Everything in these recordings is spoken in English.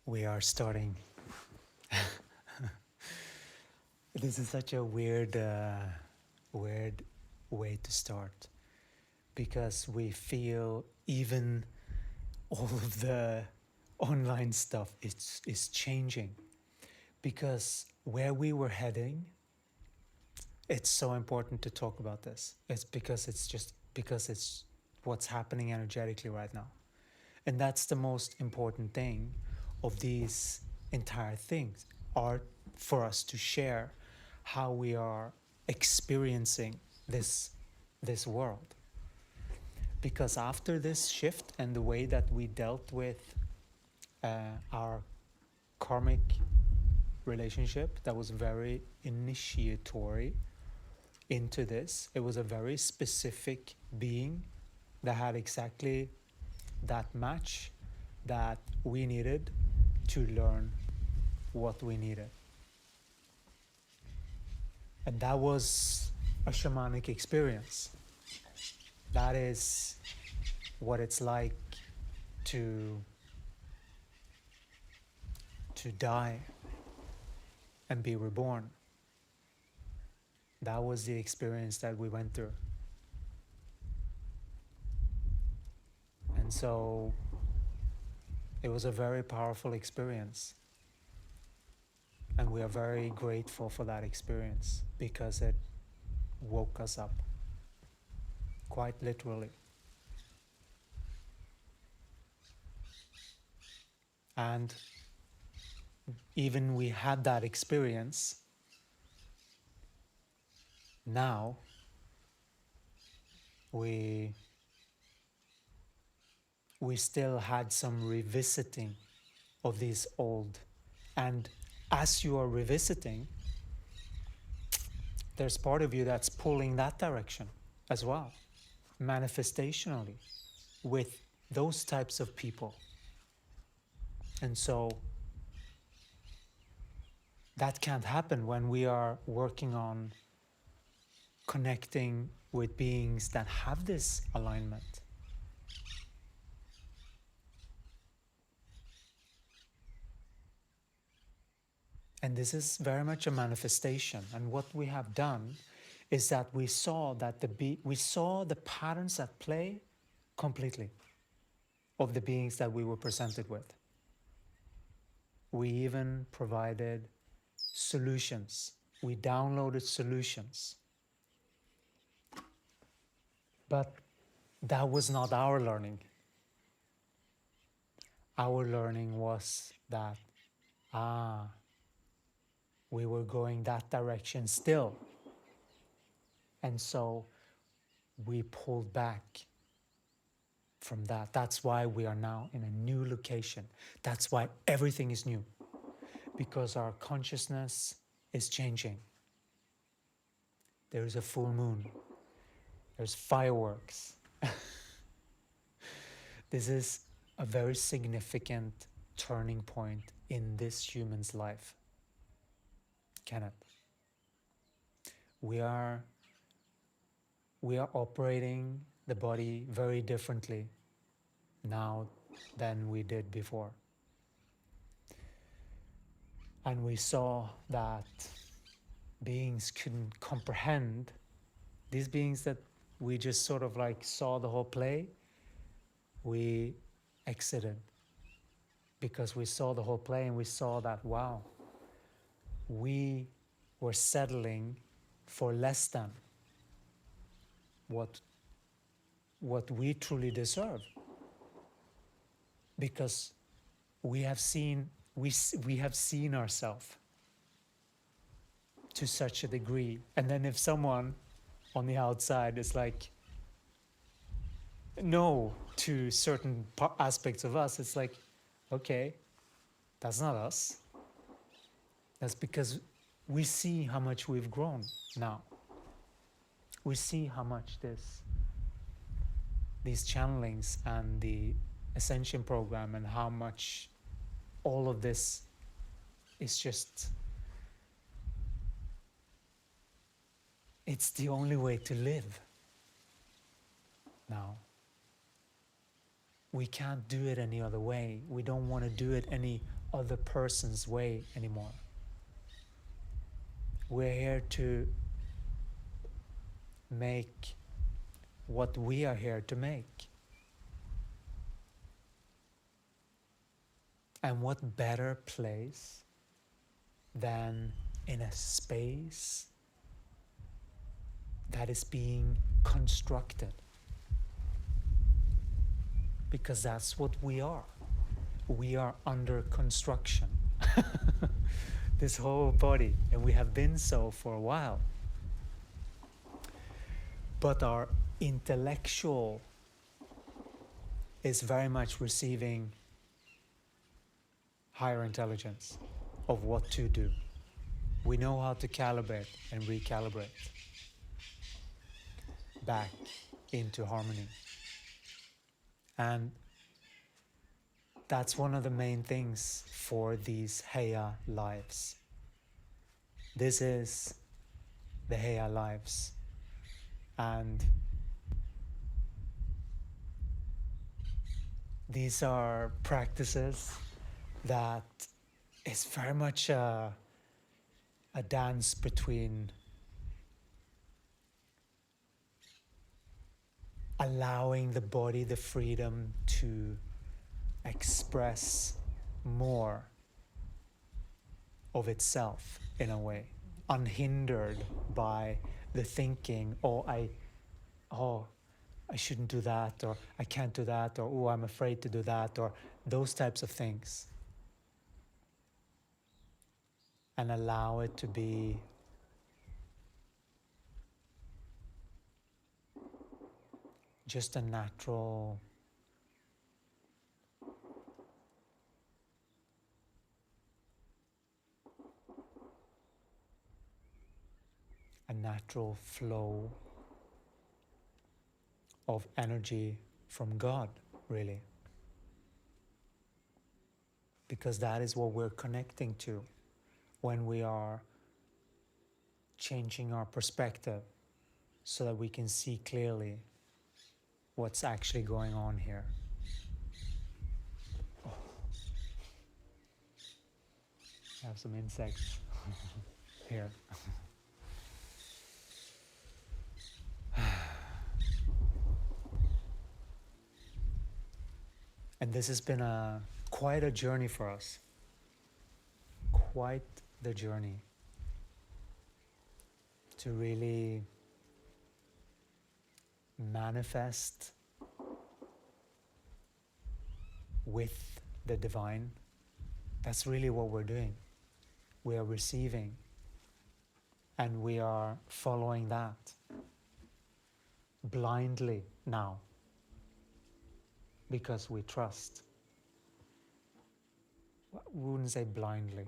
We are starting. This is such a weird way to start because we feel even all of the online stuff is changing. Because where we were heading, it's so important to talk about this. It's because it's what's happening energetically right now. And that's the most important thing of these entire things, are for us to share how we are experiencing this world. Because after this shift and the way that we dealt with our karmic relationship, that was very initiatory into this. It was a very specific being that had exactly that match that we needed to learn what we needed. And that was a shamanic experience. That is what it's like to die and be reborn. That was the experience that we went through. And so it was a very powerful experience. And we are very grateful for that experience because it woke us up, quite literally. And even we had that experience, now we still had some revisiting of these old. And as you are revisiting, there's part of you that's pulling that direction as well, manifestationally, with those types of people. And so that can't happen when we are working on connecting with beings that have this alignment. And this is very much a manifestation. And what we have done is that we saw that we saw the patterns at play completely of the beings that we were presented with. We even provided solutions. We downloaded solutions. But that was not our learning. Our learning was that, we were going that direction still. And so we pulled back from that. That's why we are now in a new location. That's why everything is new. Because our consciousness is changing. There is a full moon. There's fireworks. This is a very significant turning point in this human's life. Kenneth, we are operating the body very differently now than we did before. And we saw that beings couldn't comprehend, these beings that we just sort of like saw the whole play, we exited because we saw the whole play and we saw that, wow, we were settling for less than what we truly deserve, because we have seen ourselves to such a degree. And then if someone on the outside is like no to certain aspects of us, it's like, okay, that's not us. That's because we see how much we've grown now. We see how much these channelings and the ascension program and how much all of this is just, it's the only way to live now. We can't do it any other way. We don't want to do it any other person's way anymore. We're here to make what we are here to make. And what better place than in a space that is being constructed? Because that's what we are. We are under construction. This whole body, and we have been so for a while. But our intellectual is very much receiving higher intelligence of what to do. We know how to calibrate and recalibrate back into harmony. And that's one of the main things for these Heya lives. This is the Heya lives. And these are practices that is very much a dance between allowing the body the freedom to express more of itself in a way, unhindered by the thinking, I shouldn't do that, or I can't do that, or oh, I'm afraid to do that, or those types of things. And allow it to be just a natural flow of energy from God, really. Because that is what we're connecting to when we are changing our perspective so that we can see clearly what's actually going on here. Oh. I have some insects here. And this has been quite a journey for us. Quite the journey to really manifest with the divine. That's really what we're doing. We are receiving and we are following that blindly now because we trust. We wouldn't say blindly.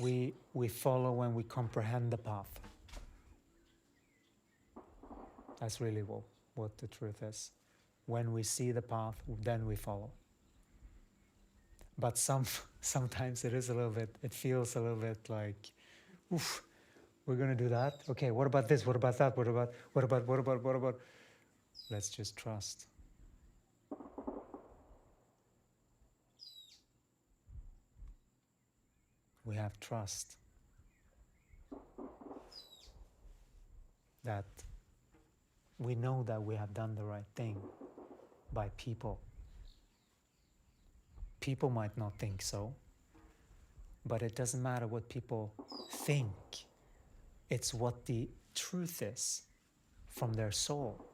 We follow when we comprehend the path. That's really what the truth is. When we see the path, then we follow. But sometimes it feels a little bit like, oof, we're gonna do that? Okay, what about this? What about that? What about? Let's just trust. We have trust that we know that we have done the right thing by people. People might not think so, but it doesn't matter what people think. It's what the truth is from their soul.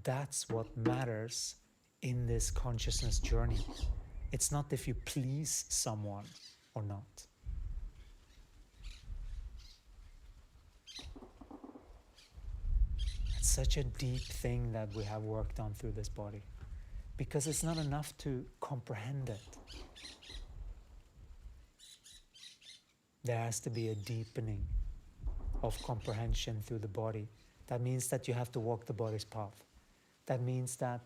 That's what matters in this consciousness journey. It's not if you please someone or not. It's such a deep thing that we have worked on through this body, because it's not enough to comprehend it. There has to be a deepening of comprehension through the body. That means that you have to walk the body's path. That means that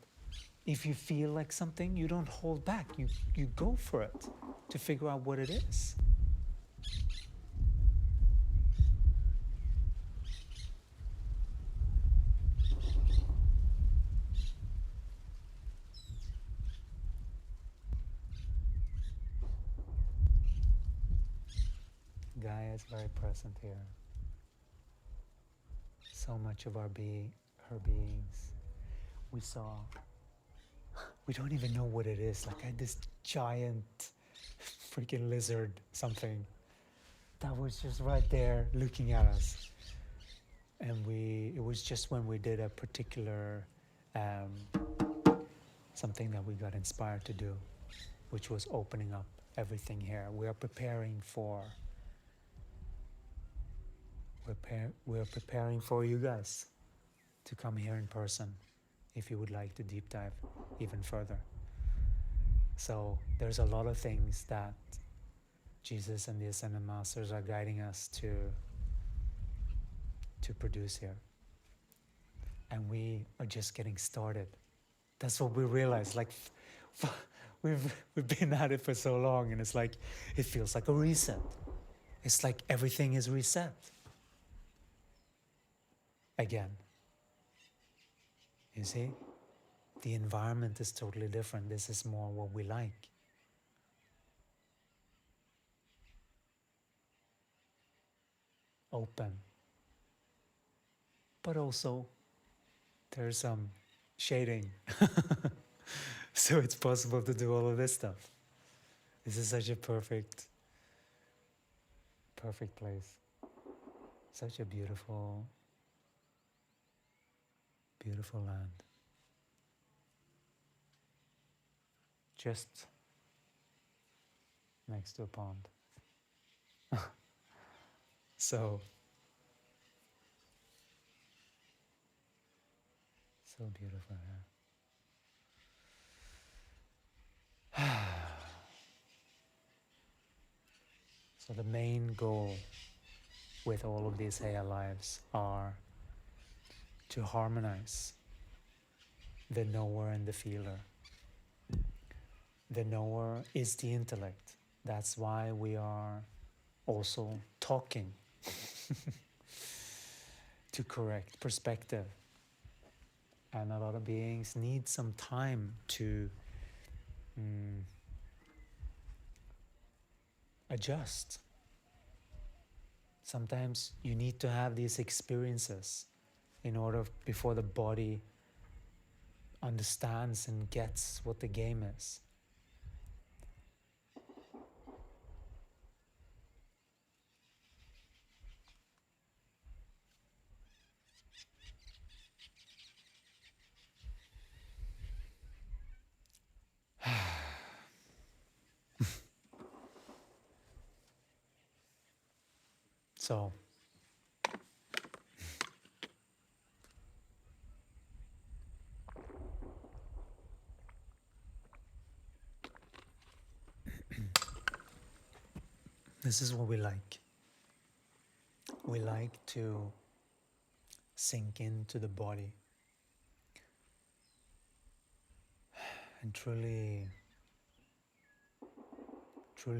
if you feel like something, you don't hold back. You go for it to figure out what it is. Gaia is very present here. So much of her beings. We saw, we don't even know what it is. Like I had this giant freaking lizard, something that was just right there looking at us. And it was just when we did a particular, something that we got inspired to do, which was opening up everything here. We are preparing for, we're preparing for you guys to come here in person if you would like to deep dive even further. So there's a lot of things that Jesus and the Ascended Masters are guiding us to produce here. And we are just getting started. That's what we realize. Like we've been at it for so long, and it's like it feels like a reset. It's like everything is reset again. You see? The environment is totally different. This is more what we like. Open. But also, there's some shading. So it's possible to do all of this stuff. This is such a perfect place. Such a beautiful land. Just next to a pond. So beautiful here. So the main goal with all of these Heya lives are to harmonize the knower and the feeler. The knower is the intellect. That's why we are also talking to correct perspective. And a lot of beings need some time to adjust. Sometimes you need to have these experiences in order before the body understands and gets what the game is. So this is what we like. We like to sink into the body and truly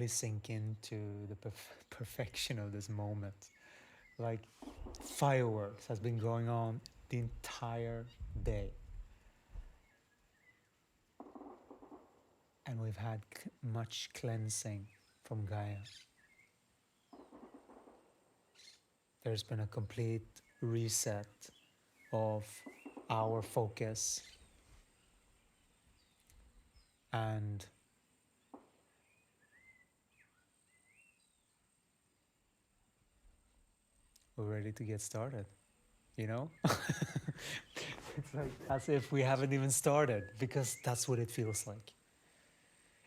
sink into the perfection of this moment. Like fireworks has been going on the entire day. And we've had much cleansing from Gaia. There's been a complete reset of our focus, and we're ready to get started, you know? It's like as if we haven't even started, because that's what it feels like.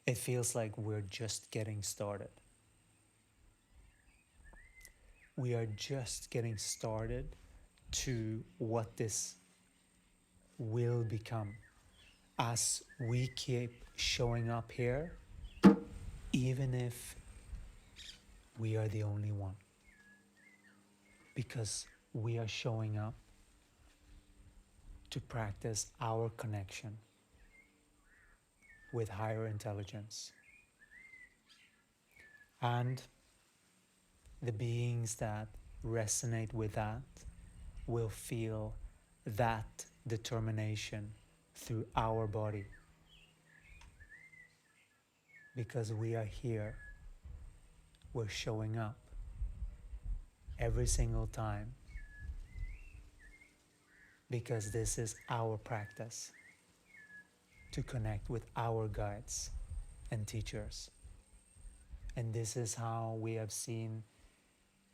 It feels like we're just getting started. We are just getting started to what this will become as we keep showing up here, even if we are the only one. Because we are showing up to practice our connection with higher intelligence. And the beings that resonate with that will feel that determination through our body. Because we are here, we're showing up every single time, because this is our practice to connect with our guides and teachers. And this is how we have seen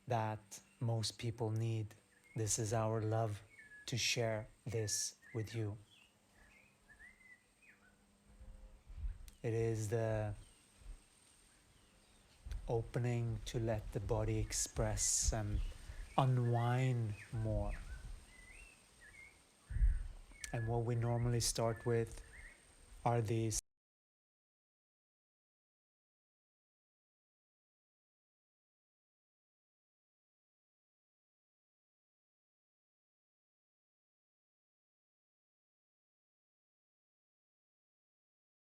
that most people need. This is our love to share this with you. It is the opening to let the body express and unwind more. And what we normally start with are these